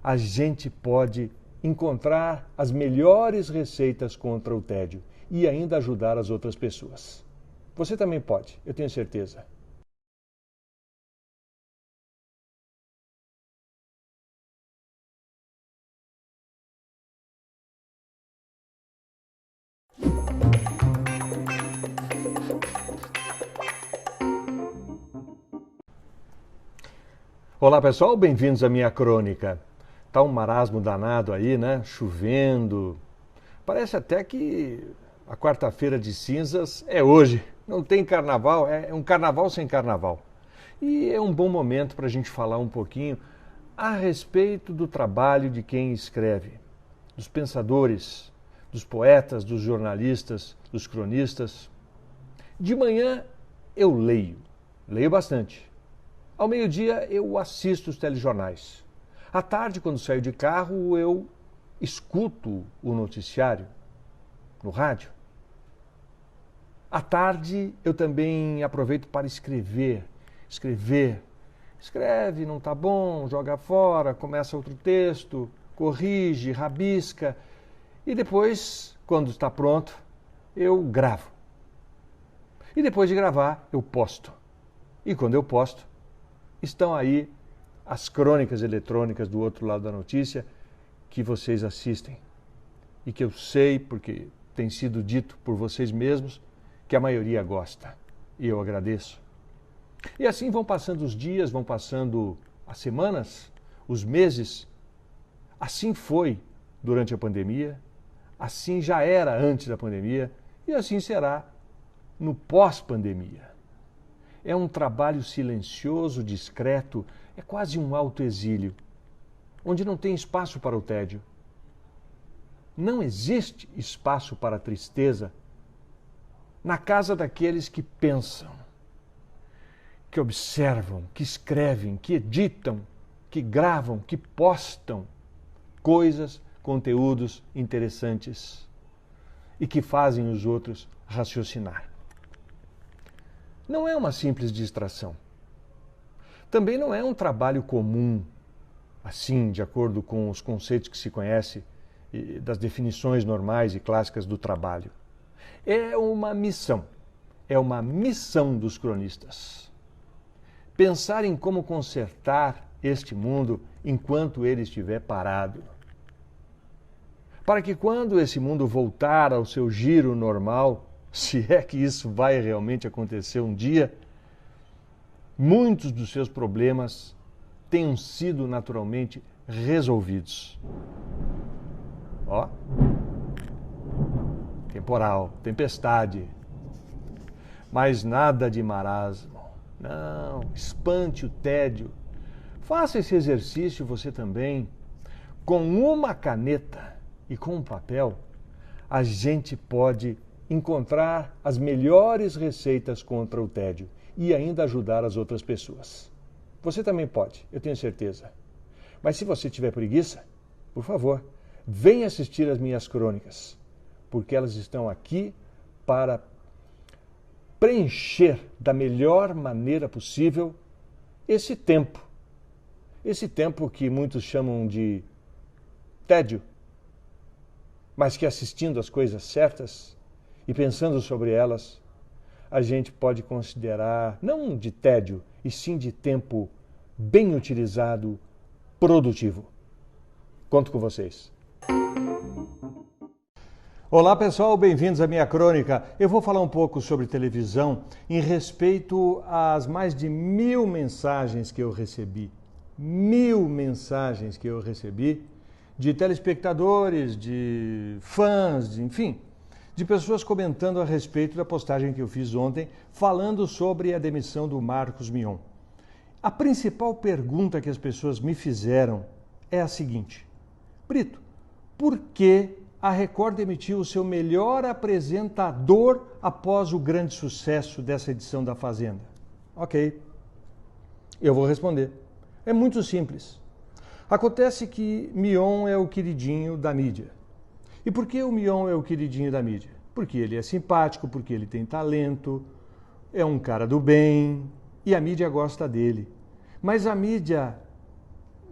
a gente pode encontrar as melhores receitas contra o tédio e ainda ajudar as outras pessoas. Você também pode, eu tenho certeza. Olá pessoal, bem-vindos à minha crônica. Tá um marasmo danado aí, né? Chovendo. Parece até que a quarta-feira de cinzas é hoje. Não tem carnaval, é um carnaval sem carnaval. E é um bom momento para a gente falar um pouquinho a respeito do trabalho de quem escreve, dos pensadores, dos poetas, dos jornalistas, dos cronistas. De manhã eu leio bastante. Ao meio-dia eu assisto os telejornais. À tarde, quando saio de carro, eu escuto o noticiário no rádio. À tarde eu também aproveito para escrever. Escreve, não está bom, joga fora, começa outro texto, corrige, rabisca. E depois, quando está pronto, eu gravo. E depois de gravar, eu posto. E quando eu posto, estão aí as crônicas eletrônicas do outro lado da notícia que vocês assistem. E que eu sei, porque tem sido dito por vocês mesmos, que a maioria gosta. E eu agradeço. E assim vão passando os dias, vão passando as semanas, os meses. Assim foi durante a pandemia, assim já era antes da pandemia e assim será no pós-pandemia. É um trabalho silencioso, discreto, é quase um autoexílio, onde não tem espaço para o tédio. Não existe espaço para a tristeza na casa daqueles que pensam, que observam, que escrevem, que editam, que gravam, que postam coisas, conteúdos interessantes e que fazem os outros raciocinar. Não é uma simples distração. Também não é um trabalho comum, assim, de acordo com os conceitos que se conhece das definições normais e clássicas do trabalho. É uma missão dos cronistas. Pensar em como consertar este mundo enquanto ele estiver parado. Para que quando esse mundo voltar ao seu giro normal, se é que isso vai realmente acontecer um dia, muitos dos seus problemas tenham sido naturalmente resolvidos. Ó, temporal, tempestade, mas nada de marasmo. Não, espante o tédio. Faça esse exercício você também. Com uma caneta e com um papel, a gente pode encontrar as melhores receitas contra o tédio e ainda ajudar as outras pessoas. Você também pode, eu tenho certeza. Mas se você tiver preguiça, por favor, venha assistir as minhas crônicas, porque elas estão aqui para preencher da melhor maneira possível esse tempo que muitos chamam de tédio, mas que assistindo às coisas certas e pensando sobre elas, a gente pode considerar não de tédio, e sim de tempo bem utilizado, produtivo. Conto com vocês. Olá pessoal, bem-vindos à minha crônica. Eu vou falar um pouco sobre televisão em respeito às mais de 1000 mensagens que eu recebi. 1000 mensagens que eu recebi de telespectadores, de fãs, enfim, de pessoas comentando a respeito da postagem que eu fiz ontem, falando sobre a demissão do Marcos Mion. A principal pergunta que as pessoas me fizeram é a seguinte: Brito, por que a Record demitiu o seu melhor apresentador após o grande sucesso dessa edição da Fazenda? Ok, eu vou responder. É muito simples. Acontece que Mion é o queridinho da mídia. E por que o Mion é o queridinho da mídia? Porque ele é simpático, porque ele tem talento, é um cara do bem e a mídia gosta dele. Mas a mídia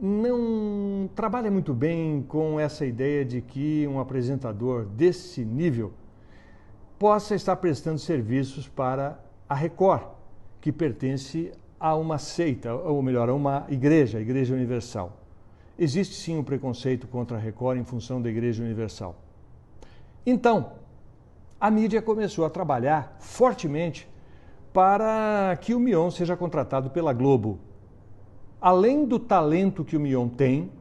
não trabalha muito bem com essa ideia de que um apresentador desse nível possa estar prestando serviços para a Record, que pertence a uma seita, ou melhor, a uma igreja, a Igreja Universal. Existe sim um preconceito contra a Record em função da Igreja Universal. Então, a mídia começou a trabalhar fortemente para que o Mion seja contratado pela Globo. Além do talento que o Mion tem,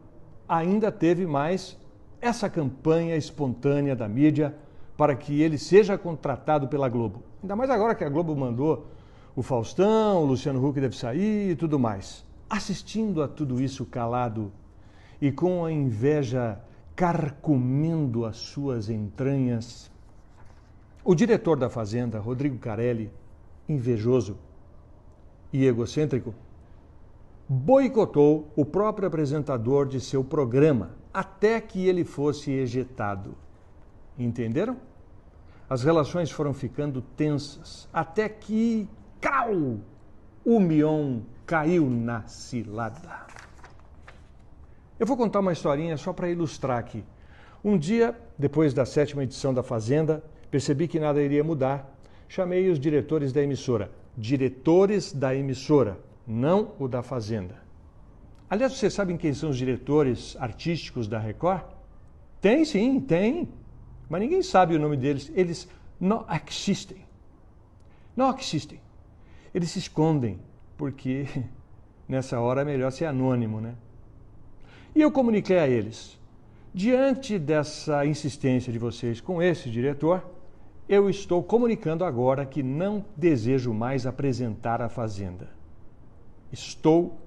ainda teve mais essa campanha espontânea da mídia para que ele seja contratado pela Globo. Ainda mais agora que a Globo mandou o Faustão, o Luciano Huck deve sair e tudo mais. Assistindo a tudo isso calado e com a inveja carcomendo as suas entranhas, o diretor da Fazenda, Rodrigo Carelli, invejoso e egocêntrico, boicotou o próprio apresentador de seu programa até que ele fosse ejetado. Entenderam? As relações foram ficando tensas até que, crau, o Mion caiu na cilada. Eu vou contar uma historinha só para ilustrar aqui. Um dia, depois da 7ª edição da Fazenda, percebi que nada iria mudar. Chamei os diretores da emissora. Diretores da emissora, não o da Fazenda. Aliás, vocês sabem quem são os diretores artísticos da Record? Tem sim, tem. Mas ninguém sabe o nome deles. Eles não existem. Não existem. Eles se escondem, porque nessa hora é melhor ser anônimo, né? E eu comuniquei a eles. Diante dessa insistência de vocês com esse diretor, eu estou comunicando agora que não desejo mais apresentar a Fazenda. Estou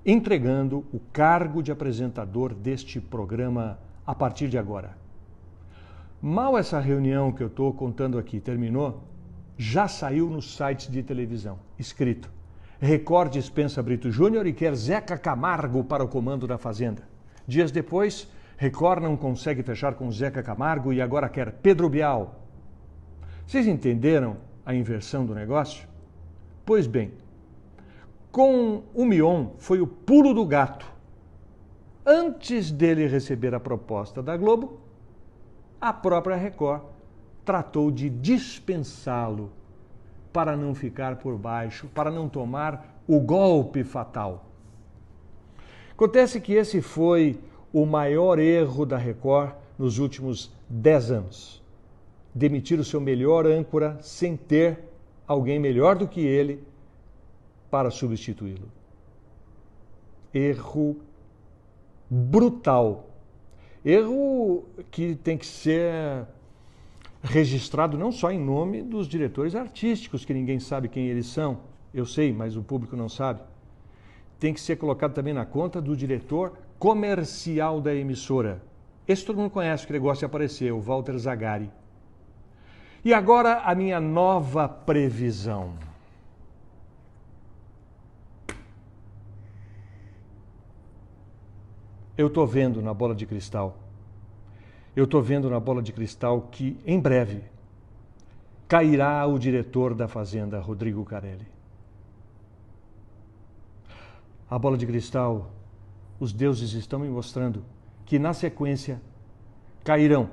entregando o cargo de apresentador deste programa a partir de agora. Mal essa reunião que eu estou contando aqui terminou, já saiu nos sites de televisão, escrito: Record dispensa Brito Júnior e quer Zeca Camargo para o comando da Fazenda. Dias depois, Record não consegue fechar com Zeca Camargo e agora quer Pedro Bial. Vocês entenderam a inversão do negócio? Pois bem, com o Mion foi o pulo do gato. Antes dele receber a proposta da Globo, a própria Record tratou de dispensá-lo para não ficar por baixo, para não tomar o golpe fatal. Acontece que esse foi o maior erro da Record nos últimos 10 anos. Demitir o seu melhor âncora sem ter alguém melhor do que ele para substituí-lo. Erro brutal. Erro que tem que ser registrado não só em nome dos diretores artísticos, que ninguém sabe quem eles são, eu sei, mas o público não sabe. Tem que ser colocado também na conta do diretor comercial da emissora. Esse todo mundo conhece, que ele gosta de aparecer, o Walter Zagari. E agora a minha nova previsão. Eu estou vendo na bola de cristal. Eu estou vendo na bola de cristal que, em breve, cairá o diretor da Fazenda, Rodrigo Carelli. A bola de cristal, os deuses estão me mostrando que, na sequência, cairão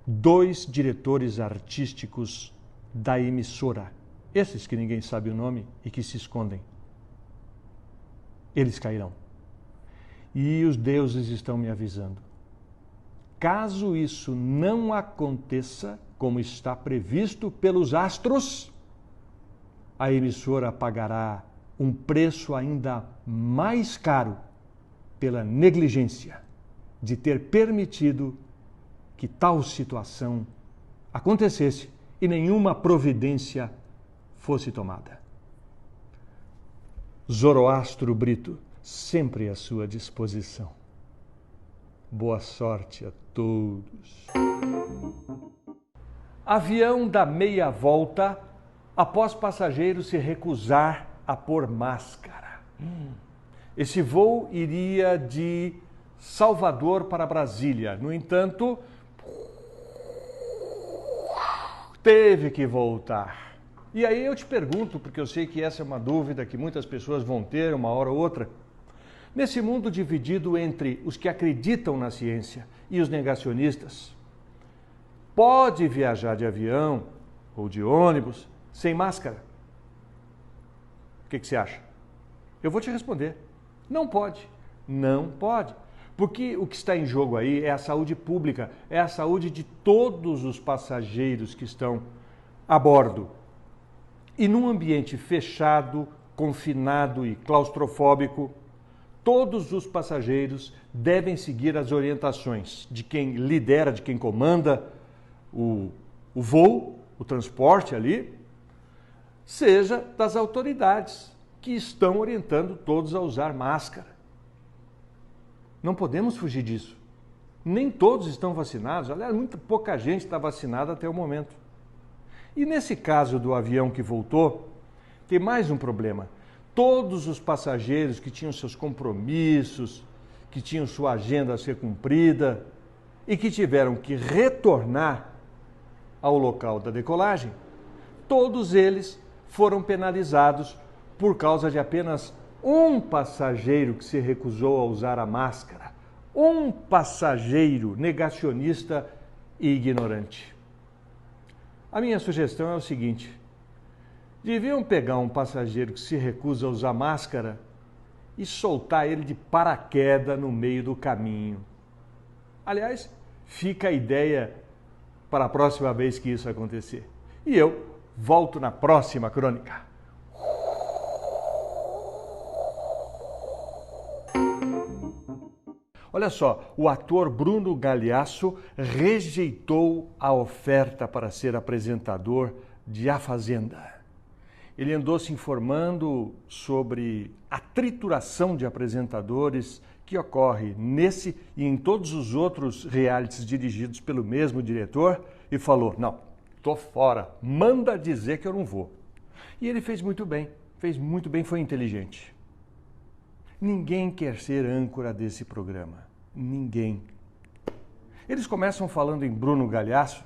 2 diretores artísticos da emissora. Esses que ninguém sabe o nome e que se escondem. Eles cairão. E os deuses estão me avisando. Caso isso não aconteça, como está previsto pelos astros, a emissora pagará um preço ainda mais caro pela negligência de ter permitido que tal situação acontecesse e nenhuma providência fosse tomada. Zoroastro Brito, sempre à sua disposição. Boa sorte a todos. Avião dá meia volta após passageiro se recusar a pôr máscara. Esse voo iria de Salvador para Brasília. No entanto, teve que voltar. E aí eu te pergunto, porque eu sei que essa é uma dúvida que muitas pessoas vão ter uma hora ou outra, Nesse mundo dividido entre os que acreditam na ciência e os negacionistas, pode viajar de avião ou de ônibus sem máscara? O que você acha? Eu vou te responder. Não pode. Não pode. Porque o que está em jogo aí é a saúde pública, é a saúde de todos os passageiros que estão a bordo. E num ambiente fechado, confinado e claustrofóbico, todos os passageiros devem seguir as orientações de quem lidera, de quem comanda o voo, o transporte ali, seja das autoridades que estão orientando todos a usar máscara. Não podemos fugir disso. Nem todos estão vacinados, aliás, muito pouca gente está vacinada até o momento. E nesse caso do avião que voltou, tem mais um problema. Todos os passageiros que tinham seus compromissos, que tinham sua agenda a ser cumprida e que tiveram que retornar ao local da decolagem, todos eles foram penalizados por causa de apenas um passageiro que se recusou a usar a máscara. Um passageiro negacionista e ignorante. A minha sugestão é o seguinte: deviam pegar um passageiro que se recusa a usar máscara e soltar ele de paraquedas no meio do caminho. Aliás, fica a ideia para a próxima vez que isso acontecer. E eu volto na próxima crônica. Olha só, o ator Bruno Galhaço rejeitou a oferta para ser apresentador de A Fazenda. Ele andou se informando sobre a trituração de apresentadores que ocorre nesse e em todos os outros realities dirigidos pelo mesmo diretor e falou: não, tô fora, manda dizer que eu não vou. E ele fez muito bem, foi inteligente. Ninguém quer ser âncora desse programa. Ninguém. Eles começam falando em Bruno Galhaço,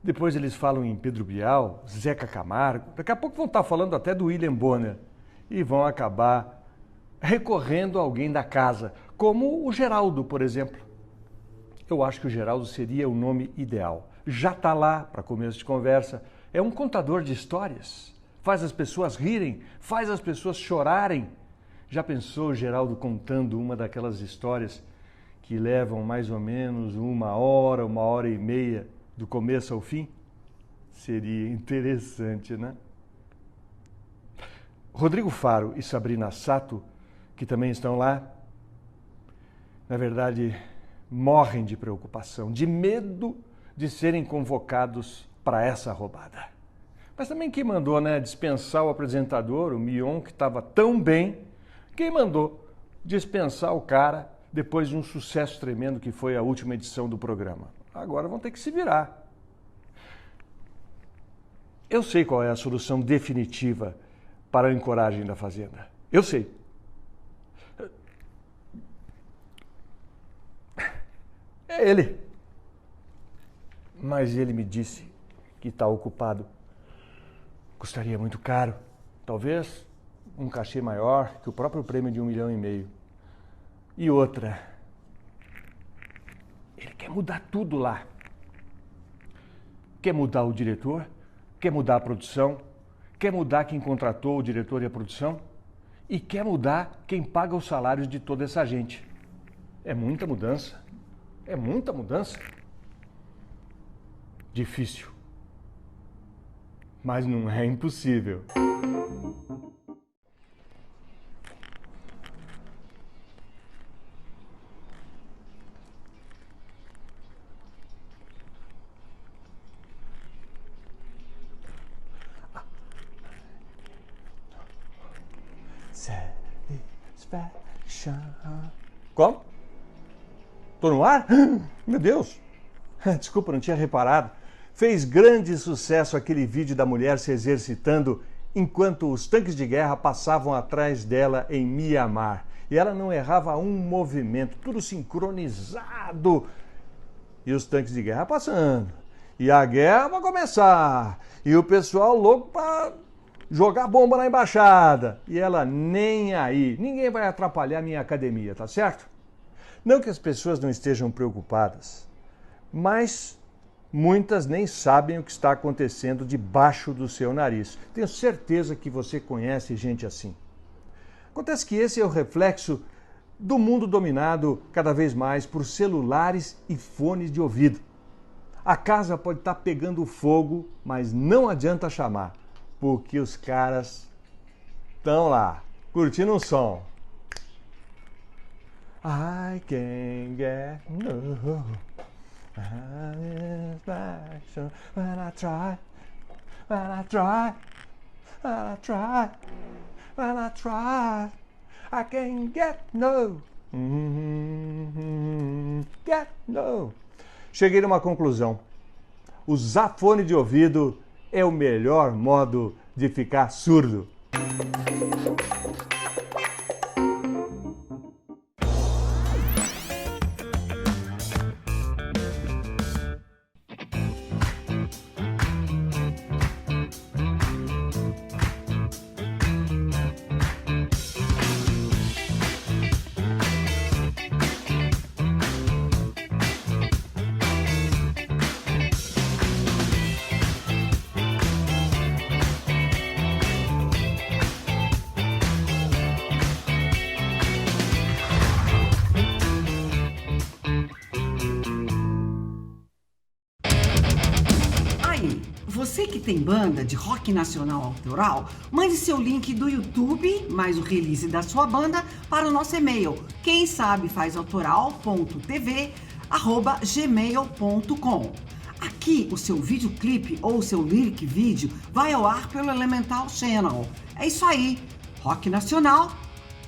depois eles falam em Pedro Bial, Zeca Camargo, daqui a pouco vão estar falando até do William Bonner e vão acabar recorrendo a alguém da casa, como o Geraldo, por exemplo. Eu acho que o Geraldo seria o nome ideal. Já está lá, para começo de conversa, é um contador de histórias, faz as pessoas rirem, faz as pessoas chorarem. Já pensou o Geraldo contando uma daquelas histórias que levam mais ou menos 1 hora, 1 hora e meia, do começo ao fim? Seria interessante, né? Rodrigo Faro e Sabrina Sato, que também estão lá, na verdade, morrem de preocupação, de medo de serem convocados para essa roubada. Mas também quem mandou, dispensar o apresentador, o Mion, que estava tão bem, quem mandou dispensar o cara depois de um sucesso tremendo que foi a última edição do programa? Agora vão ter que se virar. Eu sei qual é a solução definitiva para a ancoragem da Fazenda. Eu sei. É ele. Mas ele me disse que está ocupado. Custaria muito caro. Talvez um cachê maior que o próprio prêmio de 1,5 milhão. E outra, ele quer mudar tudo lá. Quer mudar o diretor, quer mudar a produção, quer mudar quem contratou o diretor e a produção e quer mudar quem paga os salários de toda essa gente. É muita mudança. É muita mudança. Difícil. Mas não é impossível. Como? Tô no ar? Meu Deus! Desculpa, não tinha reparado. Fez grande sucesso aquele vídeo da mulher se exercitando enquanto os tanques de guerra passavam atrás dela em Mianmar. E ela não errava um movimento, tudo sincronizado. E os tanques de guerra passando. E a guerra vai começar. E o pessoal louco para jogar bomba na embaixada. E ela nem aí. Ninguém vai atrapalhar minha academia, tá certo? Não que as pessoas não estejam preocupadas, mas muitas nem sabem o que está acontecendo debaixo do seu nariz. Tenho certeza que você conhece gente assim. Acontece que esse é o reflexo do mundo dominado cada vez mais por celulares e fones de ouvido. A casa pode estar pegando fogo, mas não adianta chamar, porque os caras estão lá, curtindo um som. I can't get no satisfaction when I try, when I try, when I try, when I try, I can't get no, get no. Cheguei numa conclusão. Usar fone de ouvido é o melhor modo de ficar surdo. Você que tem banda de rock nacional autoral, mande seu link do YouTube, mais o release da sua banda, para o nosso e-mail, quemsabefazautoral.tv@gmail.com. Aqui o seu videoclipe ou seu lyric vídeo vai ao ar pelo Elemental Channel. É isso aí, rock nacional,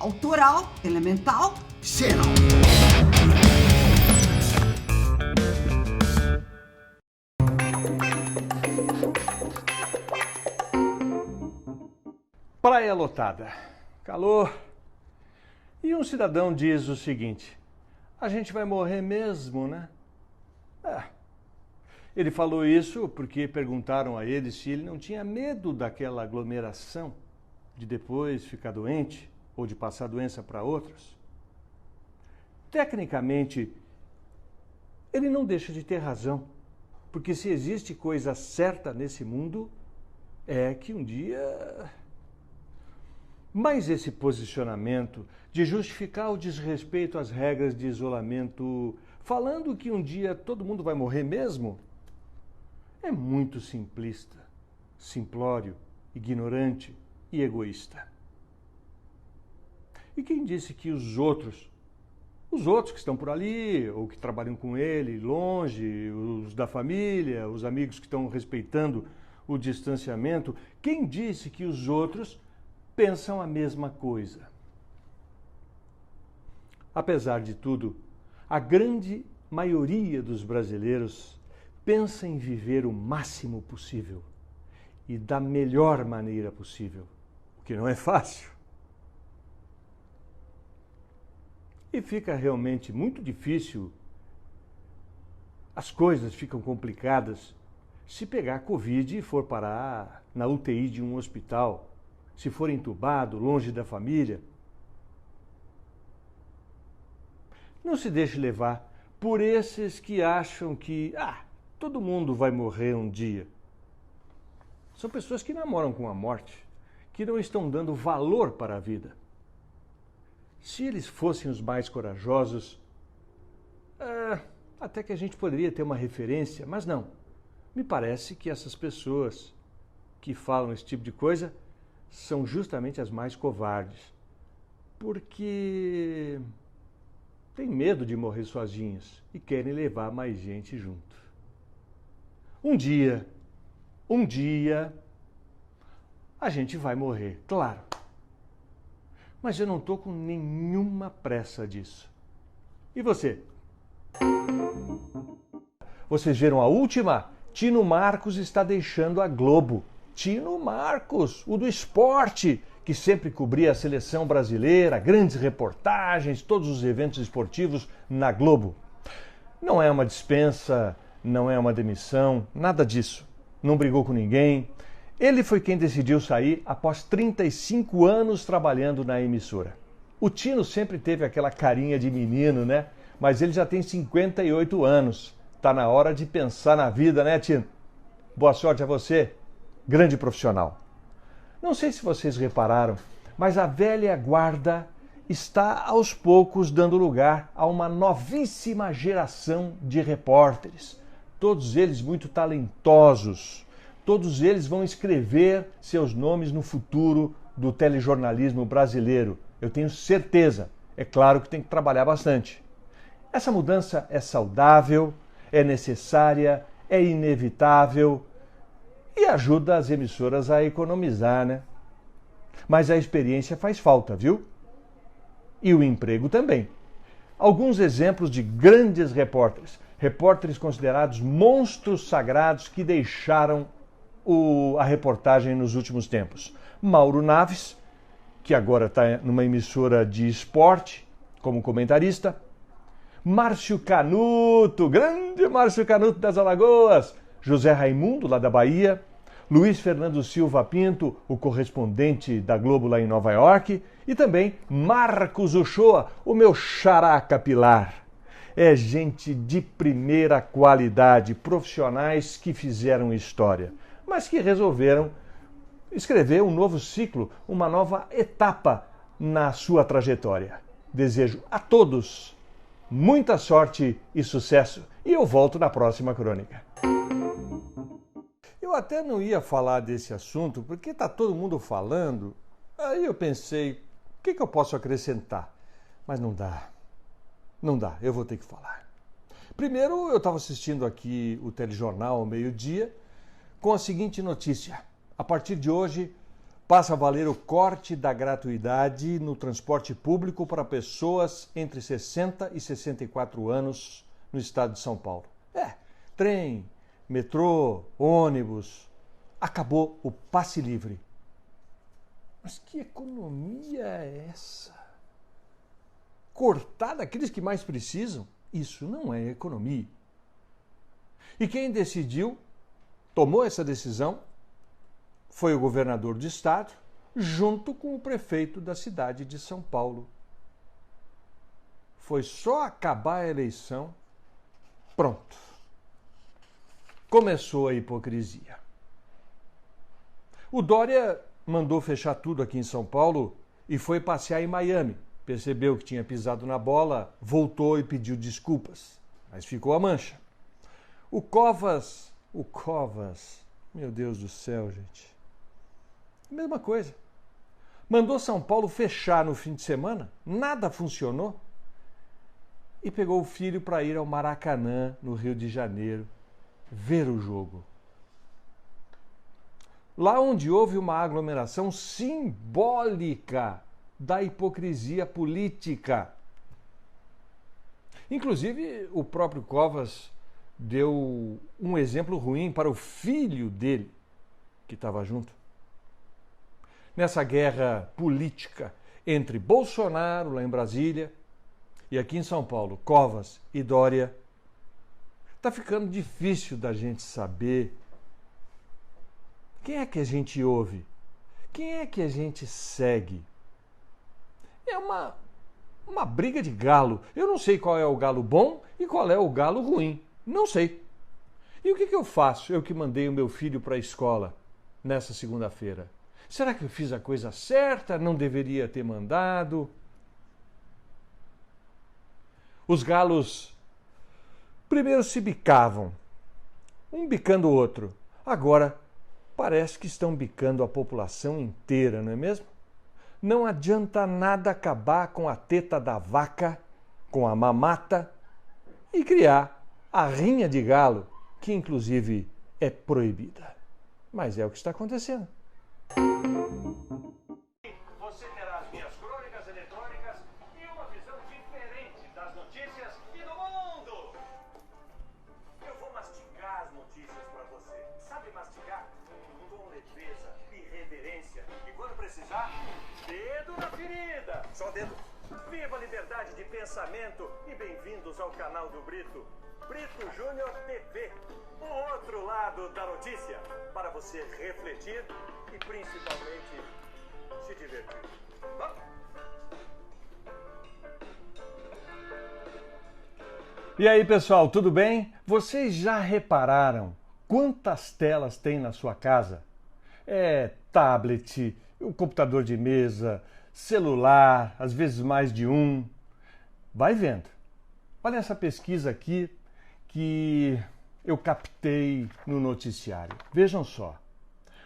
autoral, Elemental Channel. Praia lotada, calor. E um cidadão diz o seguinte: a gente vai morrer mesmo, né? Ele falou isso porque perguntaram a ele se ele não tinha medo daquela aglomeração, de depois ficar doente ou de passar doença para outros. Tecnicamente, ele não deixa de ter razão, porque se existe coisa certa nesse mundo, é que um dia... Mas esse posicionamento de justificar o desrespeito às regras de isolamento, falando que um dia todo mundo vai morrer mesmo, é muito simplista, simplório, ignorante e egoísta. E quem disse que os outros que estão por ali, ou que trabalham com ele, longe, os da família, os amigos que estão respeitando o distanciamento, quem disse que os outros pensam a mesma coisa? Apesar de tudo, a grande maioria dos brasileiros pensa em viver o máximo possível e da melhor maneira possível, o que não é fácil. E fica realmente muito difícil, as coisas ficam complicadas se pegar Covid e for parar na UTI de um hospital, se for entubado, longe da família. Não se deixe levar por esses que acham que todo mundo vai morrer um dia. São pessoas que namoram com a morte, que não estão dando valor para a vida. Se eles fossem os mais corajosos, até que a gente poderia ter uma referência, mas não. Me parece que essas pessoas que falam esse tipo de coisa são justamente as mais covardes, porque têm medo de morrer sozinhas e querem levar mais gente junto. Um dia, a gente vai morrer, claro. Mas eu não estou com nenhuma pressa disso. E você? Vocês viram a última? Tino Marcos está deixando a Globo. Tino Marcos, o do esporte, que sempre cobria a seleção brasileira, grandes reportagens, todos os eventos esportivos na Globo. Não é uma dispensa, não é uma demissão, nada disso. Não brigou com ninguém. Ele foi quem decidiu sair após 35 anos trabalhando na emissora. O Tino sempre teve aquela carinha de menino, né? Mas ele já tem 58 anos. Tá na hora de pensar na vida, né, Tino? Boa sorte a você, grande profissional. Não sei se vocês repararam, mas a velha guarda está aos poucos dando lugar a uma novíssima geração de repórteres. Todos eles muito talentosos. Todos eles vão escrever seus nomes no futuro do telejornalismo brasileiro. Eu tenho certeza. É claro que tem que trabalhar bastante. Essa mudança é saudável, é necessária, é inevitável e ajuda as emissoras a economizar, né? Mas a experiência faz falta, viu? E o emprego também. Alguns exemplos de grandes repórteres considerados monstros sagrados que deixaram a reportagem nos últimos tempos. Mauro Naves, que agora está numa emissora de esporte como comentarista. Márcio Canuto, grande Márcio Canuto das Alagoas. José Raimundo, lá da Bahia. Luiz Fernando Silva Pinto, o correspondente da Globo lá em Nova York. E também Marcos Uchoa, o meu xará capilar. É gente de primeira qualidade, profissionais que fizeram história, mas que resolveram escrever um novo ciclo, uma nova etapa na sua trajetória. Desejo a todos muita sorte e sucesso e eu volto na próxima crônica. Eu até não ia falar desse assunto porque está todo mundo falando. Aí eu pensei, o que eu posso acrescentar? Mas não dá. Não dá, eu vou ter que falar. Primeiro, eu estava assistindo aqui o telejornal ao meio-dia com a seguinte notícia. A partir de hoje, passa a valer o corte da gratuidade no transporte público para pessoas entre 60 e 64 anos no estado de São Paulo. Trem, metrô, ônibus. Acabou o passe livre. Mas que economia é essa? Cortar daqueles que mais precisam? Isso não é economia. E quem decidiu, tomou essa decisão, foi o governador do estado, junto com o prefeito da cidade de São Paulo. Foi só acabar a eleição, pronto. Começou a hipocrisia. O Dória mandou fechar tudo aqui em São Paulo e foi passear em Miami. Percebeu que tinha pisado na bola, voltou e pediu desculpas, mas ficou a mancha. O Covas, meu Deus do céu, gente. Mesma coisa. Mandou São Paulo fechar no fim de semana, nada funcionou. E pegou o filho para ir ao Maracanã, no Rio de Janeiro, ver o jogo. Lá onde houve uma aglomeração simbólica da hipocrisia política. Inclusive, o próprio Covas deu um exemplo ruim para o filho dele, que estava junto. Nessa guerra política entre Bolsonaro, lá em Brasília, e aqui em São Paulo, Covas e Dória, está ficando difícil da gente saber quem é que a gente ouve, quem é que a gente segue. É uma briga de galo. Eu não sei qual é o galo bom e qual é o galo ruim. Não sei. E o que eu faço? Eu que mandei o meu filho para a escola nessa segunda-feira. Será que eu fiz a coisa certa? Não deveria ter mandado? Os galos primeiro se bicavam, um bicando o outro. Agora parece que estão bicando a população inteira, não é mesmo? Não adianta nada acabar com a teta da vaca, com a mamata e criar a rinha de galo, que inclusive é proibida. Mas é o que está acontecendo. Você terá as minhas crônicas eletrônicas e uma visão diferente das notícias e do mundo. Eu vou mastigar as notícias para você. Sabe mastigar? Com leveza e reverência. E quando precisar, dedo na ferida. Só dedo. Viva a liberdade de pensamento e bem-vindos ao canal do Brito. Brito Júnior TV. O outro lado da notícia. Para você refletir e principalmente se divertir. Vamos? E aí, pessoal, tudo bem? Vocês já repararam quantas telas tem na sua casa? Tablet, o computador de mesa, celular, às vezes mais de um. Vai vendo. Olha essa pesquisa aqui que eu captei no noticiário. Vejam só.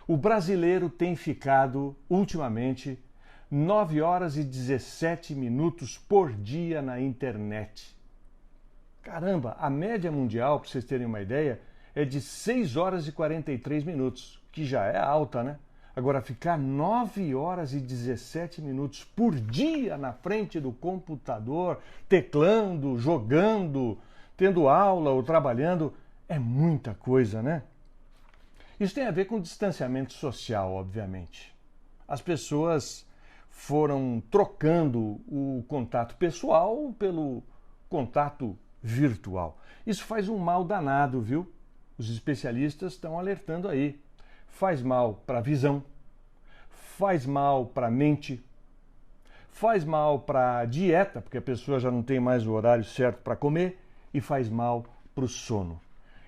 O brasileiro tem ficado, ultimamente, 9 horas e 17 minutos por dia na internet. Caramba, a média mundial, para vocês terem uma ideia, é de 6 horas e 43 minutos, que já é alta, né? Agora, ficar 9 horas e 17 minutos por dia na frente do computador, teclando, jogando, tendo aula ou trabalhando, é muita coisa, né? Isso tem a ver com distanciamento social, obviamente. As pessoas foram trocando o contato pessoal pelo contato virtual. Isso faz um mal danado, viu? Os especialistas estão alertando aí. Faz mal para a visão, faz mal para a mente, faz mal para a dieta, porque a pessoa já não tem mais o horário certo para comer, e faz mal para o sono.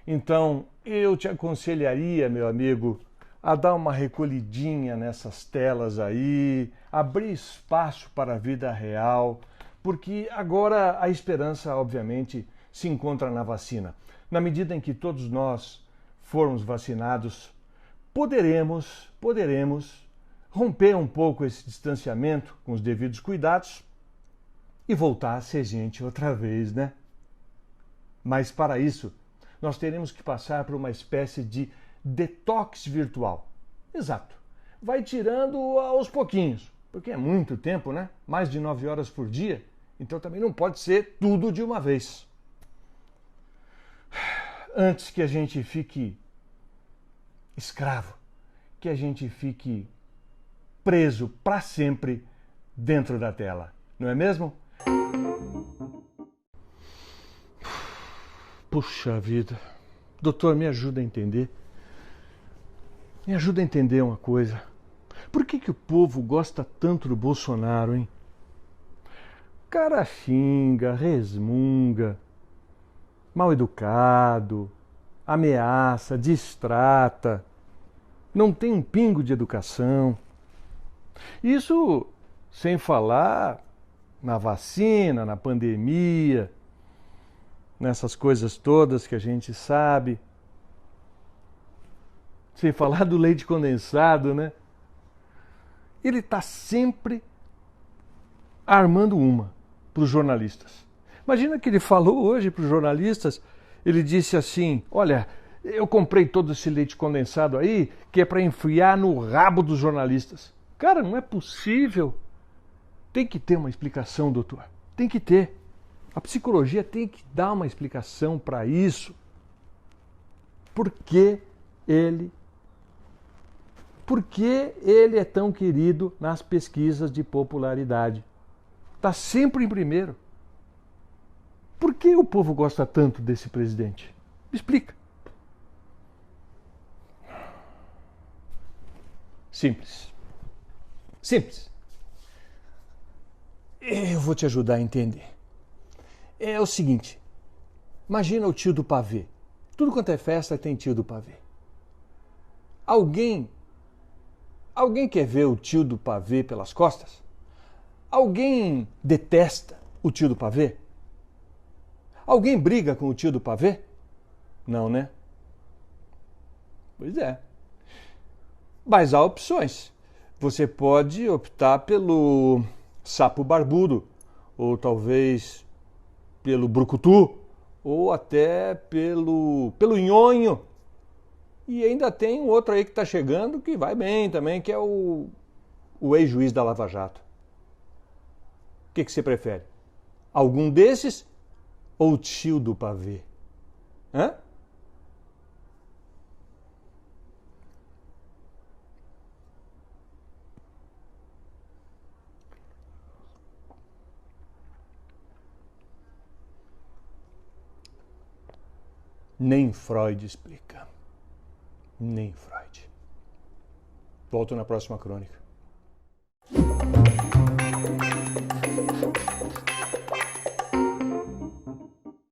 Então, eu te aconselharia, meu amigo, a dar uma recolhidinha nessas telas aí, abrir espaço para a vida real, porque agora a esperança, obviamente, se encontra na vacina. Na medida em que todos nós formos vacinados, poderemos romper um pouco esse distanciamento com os devidos cuidados e voltar a ser gente outra vez, né? Mas para isso, nós teremos que passar por uma espécie de detox virtual. Exato. Vai tirando aos pouquinhos, porque é muito tempo, né? Mais de 9 horas por dia. Então também não pode ser tudo de uma vez. Antes que a gente fique escravo, que a gente fique preso para sempre dentro da tela. Não é mesmo? Puxa vida. Doutor, me ajuda a entender. Me ajuda a entender uma coisa. Por que o povo gosta tanto do Bolsonaro, hein? O cara xinga, resmunga, mal educado, ameaça, distrata, não tem um pingo de educação. Isso sem falar na vacina, na pandemia, nessas coisas todas que a gente sabe. Sem falar do leite condensado, né? Ele está sempre armando uma para os jornalistas. Imagina que ele falou hoje para os jornalistas, ele disse assim, olha, eu comprei todo esse leite condensado aí, que é para enfiar no rabo dos jornalistas. Cara, não é possível. Tem que ter uma explicação, doutor. Tem que ter. A psicologia tem que dar uma explicação para isso. Por que ele é tão querido nas pesquisas de popularidade? Está sempre em primeiro. Por que o povo gosta tanto desse presidente? Me explica. Simples. Simples. Eu vou te ajudar a entender. É o seguinte, imagina o tio do pavê. Tudo quanto é festa tem tio do pavê. Alguém quer ver o tio do pavê pelas costas? Alguém detesta o tio do pavê? Alguém briga com o tio do pavê? Não, né? Pois é. Mas há opções. Você pode optar pelo sapo barbudo, ou talvez pelo brucutu, ou até pelo nhonho. E ainda tem um outro aí que está chegando que vai bem também, que é o ex-juiz da Lava Jato. O que você prefere? Algum desses ou o tio do pavê? Hã? Nem Freud explica. Nem Freud. Volto na próxima crônica.